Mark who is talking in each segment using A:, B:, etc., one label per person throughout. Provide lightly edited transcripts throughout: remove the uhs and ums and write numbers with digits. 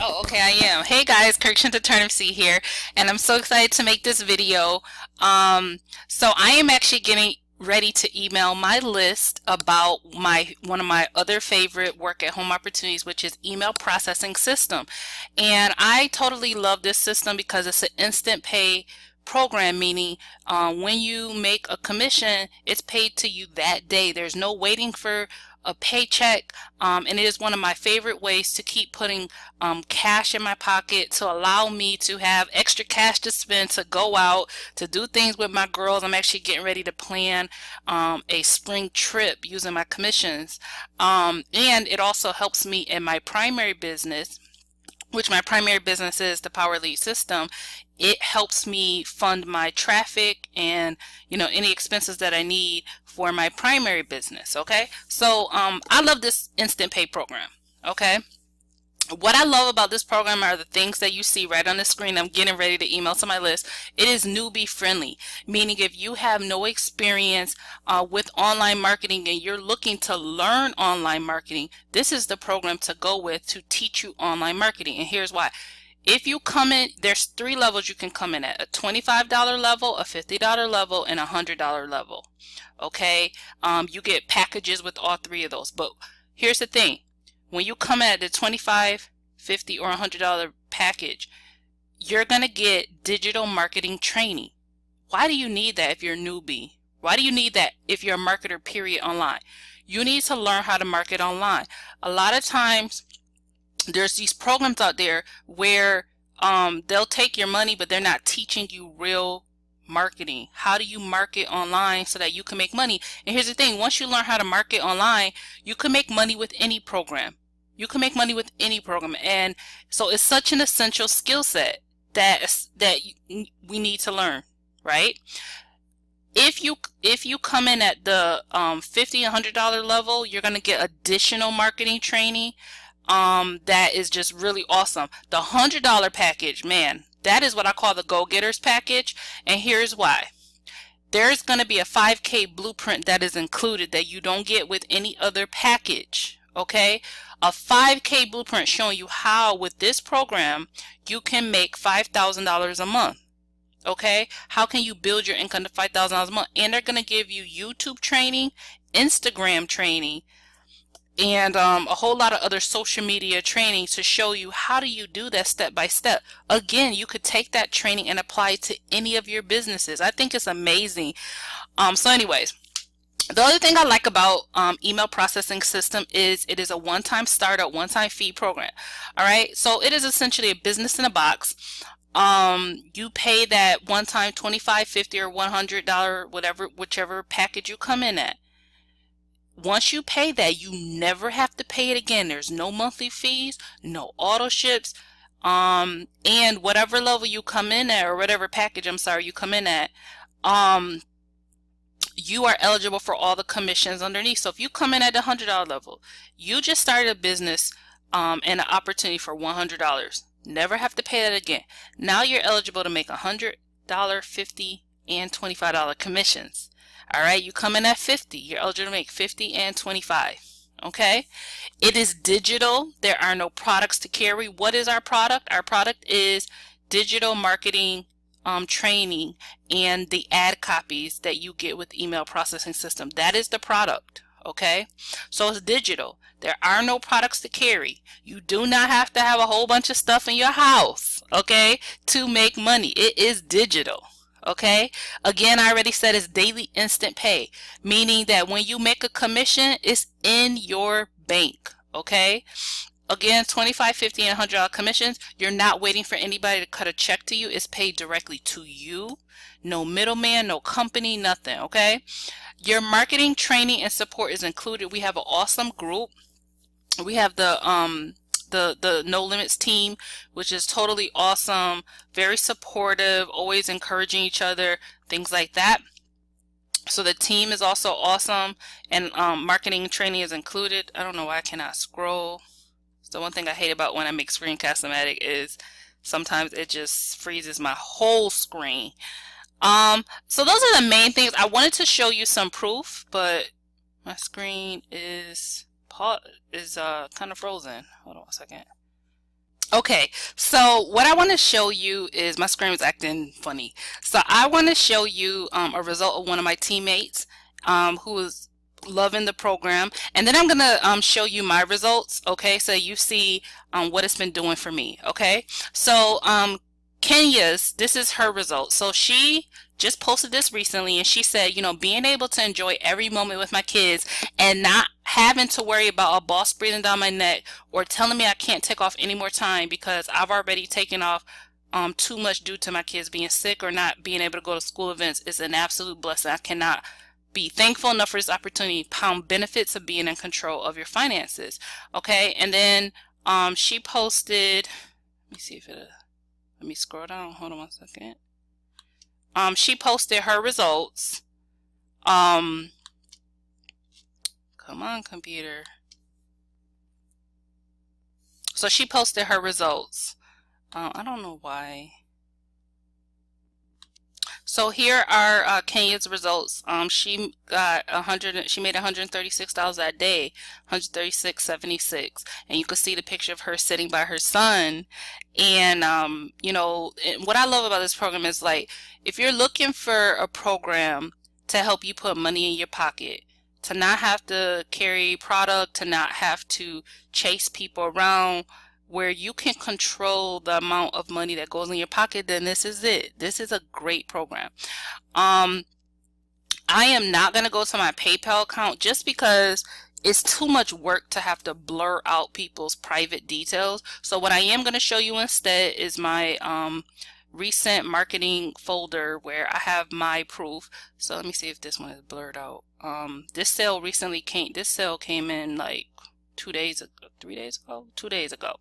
A: Oh, okay, I am. Hey guys, 𝐸𝐸𝐾 here, and I'm so excited to make this video. So I am actually getting ready to email my list about one of my other favorite work at home opportunities, which is email processing system. And I totally love this system because it's an instant pay program, meaning when you make a commission, it's paid to you that day. There's no waiting for a paycheck, and it is one of my favorite ways to keep putting cash in my pocket, to allow me to have extra cash to spend, to go out, to do things with my girls. I'm actually getting ready to plan a spring trip using my commissions, and it also helps me in my primary business, which my primary business is the Power Lead system. It helps me fund my traffic and any expenses that I need for my primary business. Okay, so I love this instant pay program. Okay, what I love about this program are the things that you see right on the screen. I'm getting ready to email to my list. It is newbie friendly, meaning if you have no experience with online marketing and you're looking to learn online marketing, this is the program to go with to teach you online marketing. And here's why. If you come in, there's 3 levels you can come in at: a $25 level, a $50 level, and a $100 level. Okay, you get packages with all 3 of those. But here's the thing. When you come at the $25, $50, or $100 package, you're going to get digital marketing training. Why do you need that if you're a newbie? Why do you need that if you're a marketer, period, online? You need to learn how to market online. A lot of times, there's these programs out there where they'll take your money, but they're not teaching you real marketing. How do you market online so that you can make money? And here's the thing. Once you learn how to market online, you can make money with any program. You can make money with any program. And so it's such an essential skill set that we need to learn, right? If you come in at the $50 and $100 level, you're going to get additional marketing training that is just really awesome. The $100 package, man, that is what I call the go-getters package, and here's why. There's going to be a 5K blueprint that is included that you don't get with any other package. Okay, a 5K blueprint showing you how with this program you can make $5,000 a month. Okay, how can you build your income to $5,000 a month? And they're going to give you YouTube training, Instagram training, and a whole lot of other social media training to show you how do you do that step by step. Again, you could take that training and apply it to any of your businesses. I think it's amazing. So anyways, the other thing I like about email processing system is it is a one-time startup, one-time fee program. All right, so it is essentially a business in a box. You pay that one time $25, $50, or $100, whichever package you come in at. Once you pay that, you never have to pay it again. There's no monthly fees, no auto ships, and whatever level you come in at, or whatever package, you come in at, you are eligible for all the commissions underneath. So if you come in at the $100 level, you just started a business and an opportunity for $100. Never have to pay that again. Now you're eligible to make $100, $50, and $25 commissions. All right, you come in at 50, you're eligible to make 50 and 25. Okay, it is digital. There are no products to carry. What is our product? Our product is digital marketing training and the ad copies that you get with email processing system. That is the product. Okay, so it's digital. There are no products to carry. You do not have to have a whole bunch of stuff in your house, okay, to make money. It is digital. Okay, again, I already said it's daily instant pay, meaning that when you make a commission, it's in your bank. Okay, again, $25, $50, and $100 commissions. You're not waiting for anybody to cut a check to you. It's paid directly to you. No middleman, no company, nothing. Okay, your marketing training and support is included. We have an awesome group. We have the No Limits team, which is totally awesome, very supportive, always encouraging each other, things like that. So the team is also awesome, and marketing training is included. I don't know why I cannot scroll. So one thing I hate about when I make screencast-o-matic is sometimes it just freezes my whole screen. So those are the main things. I wanted to show you some proof, but my screen is kind of frozen. Hold on a second. Okay, so what I want to show you is my screen was acting funny. So I want to show you a result of one of my teammates who was loving the program, and then I'm gonna show you my results. Okay, so you see what it's been doing for me. Okay, so Kenya's, this is her results. So she just posted this recently, and she said, you know, being able to enjoy every moment with my kids and not having to worry about a boss breathing down my neck or telling me I can't take off any more time because I've already taken off too much due to my kids being sick or not being able to go to school events is an absolute blessing. I cannot be thankful enough for this opportunity. Pound benefits of being in control of your finances. Okay, and then she posted, let me see if it let me scroll down. Hold on one second. She posted her results. Come on, computer. So she posted her results. I don't know why. So here are Kenya's results. She got she made $136 that day, 136.76, and you can see the picture of her sitting by her son. And you know, what I love about this program is, like, if you're looking for a program to help you put money in your pocket, to not have to carry product, to not have to chase people around, where you can control the amount of money that goes in your pocket, then this is it. This is a great program. I am not going to go to my PayPal account just because it's too much work to have to blur out people's private details. So what I am going to show you instead is my recent marketing folder where I have my proof. So let me see if this one is blurred out. This sale came in like 2 days ago, 3 days ago, 2 days ago.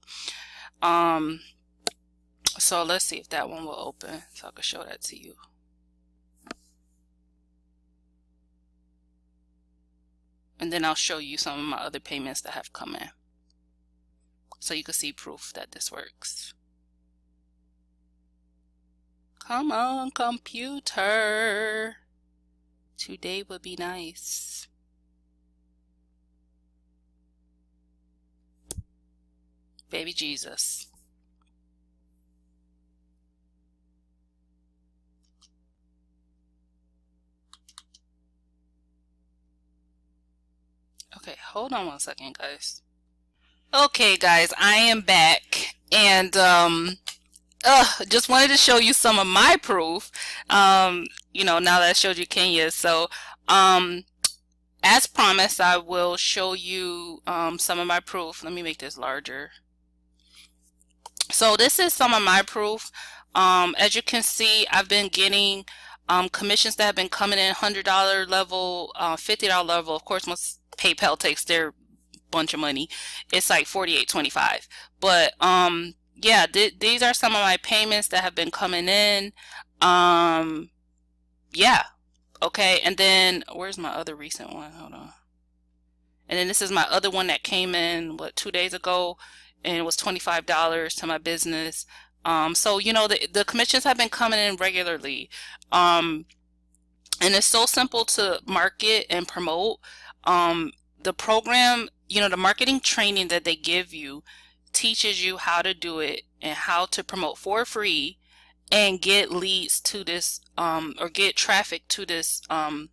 A: So let's see if that one will open so I can show that to you. And then I'll show you some of my other payments that have come in, so you can see proof that this works. Come on, computer. Today would be nice. Baby Jesus. Okay, hold on one second, guys. Okay, guys, I am back, and just wanted to show you some of my proof. You know, now that I showed you Kenya. So as promised, I will show you some of my proof. Let me make this larger. So this is some of my proof. As you can see, I've been getting commissions that have been coming in $100 level, $50 level. Of course, once PayPal takes their bunch of money, it's like $48.25. But yeah, these are some of my payments that have been coming in. Yeah, okay. And then where's my other recent one? Hold on. And then this is my other one that came in, what, 2 days ago, and it was $25 to my business. So you know, the commissions have been coming in regularly. And it's so simple to market and promote. The program, you know, the marketing training that they give you teaches you how to do it and how to promote for free and get leads to this or get traffic to this to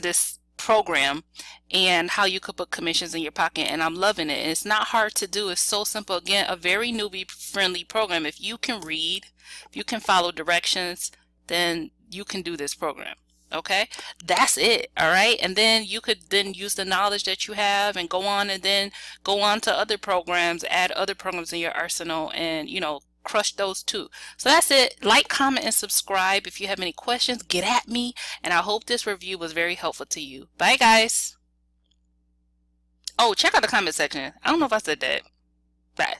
A: this program, and how you could put commissions in your pocket. And I'm loving it. And it's not hard to do. It's so simple. Again, a very newbie friendly program. If you can read, if you can follow directions, then you can do this program. Okay, that's it. All right, and then you could then use the knowledge that you have and go on, and then go on to other programs, add other programs in your arsenal, and, you know, crush those too. So that's it. Like, comment, and subscribe. If you have any questions, get at me, and I hope this review was very helpful to you. Bye, guys. Oh, check out the comment section. I don't know if I said that. Bye.